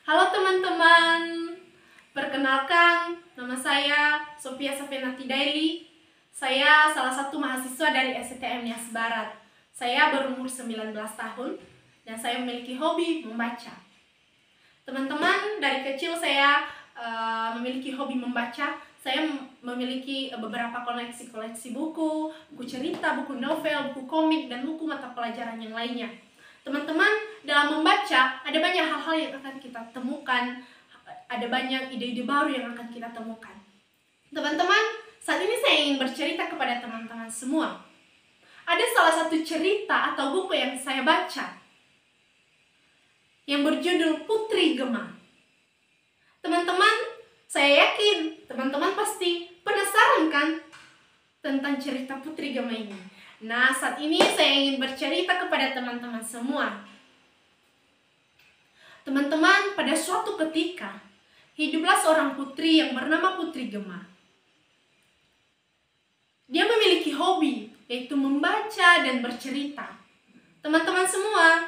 Halo teman-teman, perkenalkan nama saya Sophia Safenati Daily. Saya salah satu mahasiswa dari STM Nias Barat. Saya berumur 19 tahun dan saya memiliki hobi membaca. Teman-teman, dari kecil saya memiliki hobi membaca. Saya memiliki beberapa koleksi buku cerita, buku novel, buku komik, dan buku mata pelajaran yang lainnya. Teman-teman, dalam membaca ada banyak hal-hal yang akan kita temukan, ada banyak ide-ide baru yang akan kita temukan. Teman-teman, saat ini saya ingin bercerita kepada teman-teman semua. Ada salah satu cerita atau buku yang saya baca yang berjudul Putri Gema. Teman-teman, saya yakin teman-teman pasti penasaran kan tentang cerita Putri Gema ini. Nah, saat ini saya ingin bercerita kepada teman-teman semua. Teman-teman, pada suatu ketika, hiduplah seorang putri yang bernama Putri Gema. Dia memiliki hobi, yaitu membaca dan bercerita. Teman-teman semua,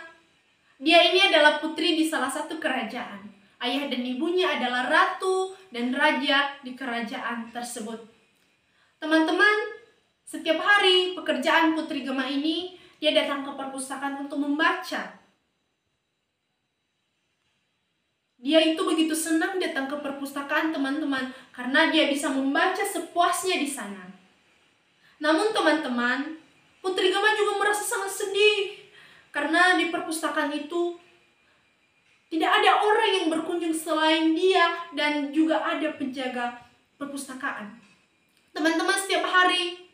dia ini adalah putri di salah satu kerajaan. Ayah dan ibunya adalah ratu dan raja di kerajaan tersebut. Teman-teman, setiap hari pekerjaan Putri Gema ini, dia datang ke perpustakaan untuk membaca. Dia itu begitu senang datang ke perpustakaan teman-teman, karena dia bisa membaca sepuasnya di sana. Namun teman-teman, Putri Gema juga merasa sangat sedih, karena di perpustakaan itu tidak ada orang yang berkunjung selain dia dan juga ada penjaga perpustakaan. Teman-teman, setiap hari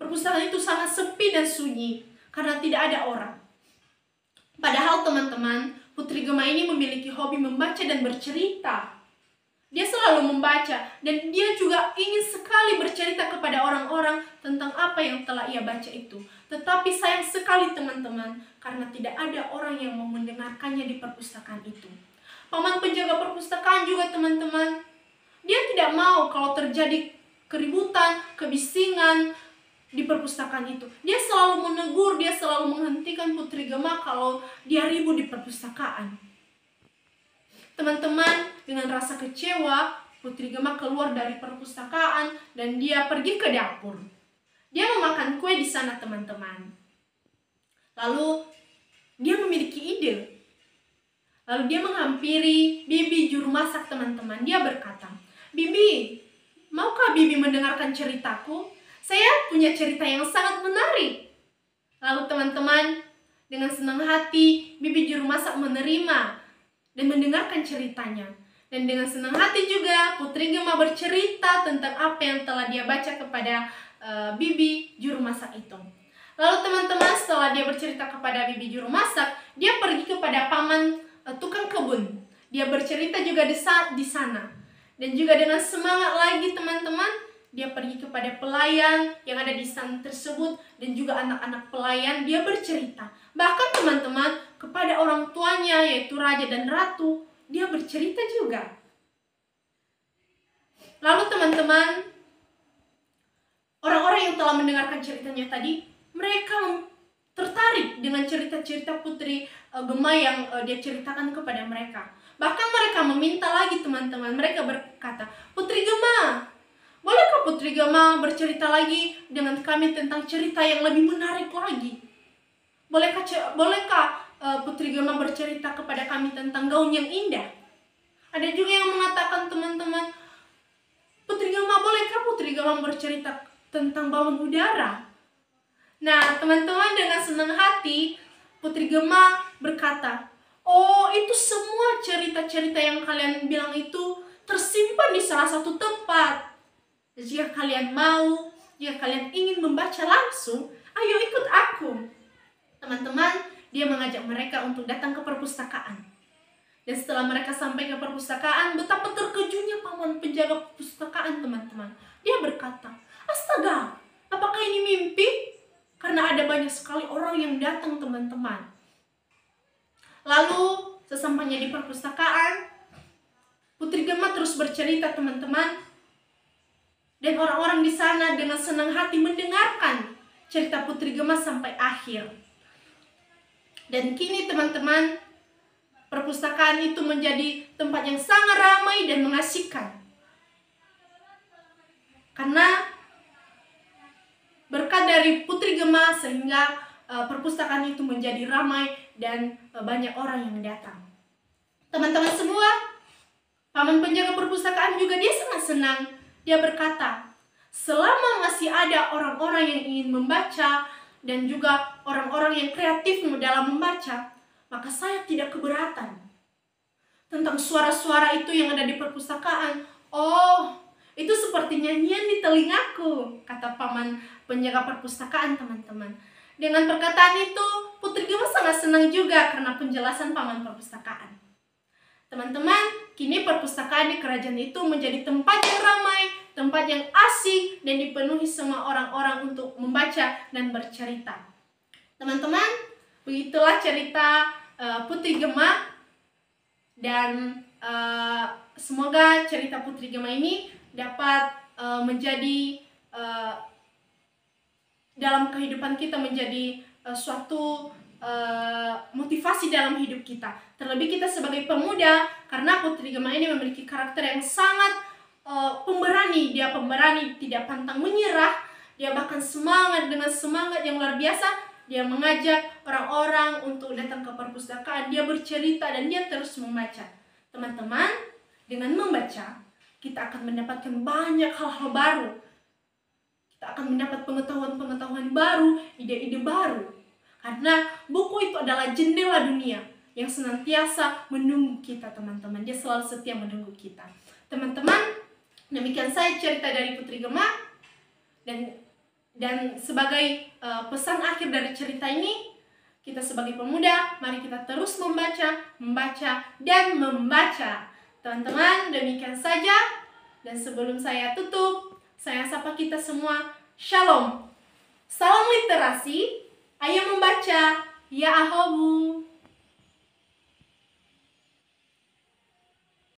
perpustakaan itu sangat sepi dan sunyi karena tidak ada orang. Padahal teman-teman, Putri Gema ini memiliki hobi membaca dan bercerita. Dia selalu membaca dan dia juga ingin sekali bercerita kepada orang-orang tentang apa yang telah ia baca itu. Tetapi sayang sekali teman-teman, karena tidak ada orang yang mau mendengarkannya di perpustakaan itu. Paman penjaga perpustakaan juga teman-teman, dia tidak mau kalau terjadi keributan, kebisingan di perpustakaan itu. Dia selalu menegur, dia selalu menghentikan Putri Gema kalau dia ribut di perpustakaan. Teman-teman, dengan rasa kecewa, Putri Gema keluar dari perpustakaan dan dia pergi ke dapur. Dia memakan kue di sana, teman-teman. Lalu dia memiliki ide. Lalu dia menghampiri Bibi juru masak, teman-teman. Dia berkata, "Bibi, maukah Bibi mendengarkan ceritaku? Saya punya cerita yang sangat menarik." Lalu teman-teman, dengan senang hati, Bibi juru masak menerima dan mendengarkan ceritanya. Dan dengan senang hati juga, Putri Gema bercerita tentang apa yang telah dia baca kepada Bibi juru masak itu. Lalu teman-teman, setelah dia bercerita kepada Bibi juru masak, dia pergi kepada paman tukang kebun. Dia bercerita juga di sana. Dan juga dengan semangat lagi teman-teman, dia pergi kepada pelayan yang ada di sana tersebut dan juga anak-anak pelayan, dia bercerita. Bahkan teman-teman, kepada orang tuanya yaitu raja dan ratu, dia bercerita juga. Lalu teman-teman, orang-orang yang telah mendengarkan ceritanya tadi, mereka tertarik dengan cerita-cerita Putri Gema yang dia ceritakan kepada mereka. Bahkan mereka meminta lagi teman-teman, mereka berkata, "Putri Gema, bolehkah Putri Gema bercerita lagi dengan kami tentang cerita yang lebih menarik lagi? Bolehkah Putri Gema bercerita kepada kami tentang gaun yang indah?" Ada juga yang mengatakan teman-teman, "Putri Gema, bolehkah Putri Gema bercerita tentang balon udara?" Nah teman-teman, dengan senang hati Putri Gema berkata, "Oh, itu semua cerita-cerita yang kalian bilang itu tersimpan di salah satu tempat. Jika kalian mau, jika kalian ingin membaca langsung, ayo ikut aku." Teman-teman, dia mengajak mereka untuk datang ke perpustakaan. Dan setelah mereka sampai ke perpustakaan, betapa terkejutnya paman penjaga perpustakaan, teman-teman. Dia berkata, "Astaga, apakah ini mimpi?" Karena ada banyak sekali orang yang datang, teman-teman. Lalu, sesampainya di perpustakaan, Putri Gema terus bercerita, teman-teman. Dan orang-orang di sana dengan senang hati mendengarkan cerita Putri Gema sampai akhir. Dan kini teman-teman, perpustakaan itu menjadi tempat yang sangat ramai dan mengasihkan. Karena berkat dari Putri Gema sehingga perpustakaan itu menjadi ramai dan banyak orang yang datang. Teman-teman semua, paman penjaga perpustakaan juga dia sangat senang. Dia berkata, selama masih ada orang-orang yang ingin membaca dan juga orang-orang yang kreatif dalam membaca, maka saya tidak keberatan tentang suara-suara itu yang ada di perpustakaan. Oh, itu seperti nyanyian di telingaku, kata paman penjaga perpustakaan, teman-teman. Dengan perkataan itu, Putri Gema sangat senang juga karena penjelasan paman perpustakaan. Teman-teman, kini perpustakaan di kerajaan itu menjadi tempat yang ramai, tempat yang asik, dan dipenuhi semua orang-orang untuk membaca dan bercerita. Teman-teman, begitulah cerita Putri Gema, dan semoga cerita Putri Gema ini dapat menjadi dalam kehidupan kita menjadi suatu motivasi dalam hidup kita. Terlebih kita sebagai pemuda, karena Putri Gema ini memiliki karakter yang sangat pemberani. Dia pemberani, tidak pantang menyerah. Dia bahkan semangat dengan semangat yang luar biasa. Dia mengajak orang-orang untuk datang ke perpustakaan. Dia bercerita dan dia terus membaca. Teman-teman, dengan membaca, kita akan mendapatkan banyak hal-hal baru. Kita akan mendapat pengetahuan-pengetahuan baru, ide-ide baru. Karena buku itu adalah jendela dunia yang senantiasa menunggu kita, teman-teman. Dia selalu setia menunggu kita. Teman-teman, demikian saya cerita dari Putri Gema. Dan sebagai pesan akhir dari cerita ini, kita sebagai pemuda, mari kita terus membaca, dan membaca. Teman-teman, demikian saja. Dan sebelum saya tutup, saya sapa kita semua. Shalom. Salam literasi. Ayo membaca. Ya ahobu.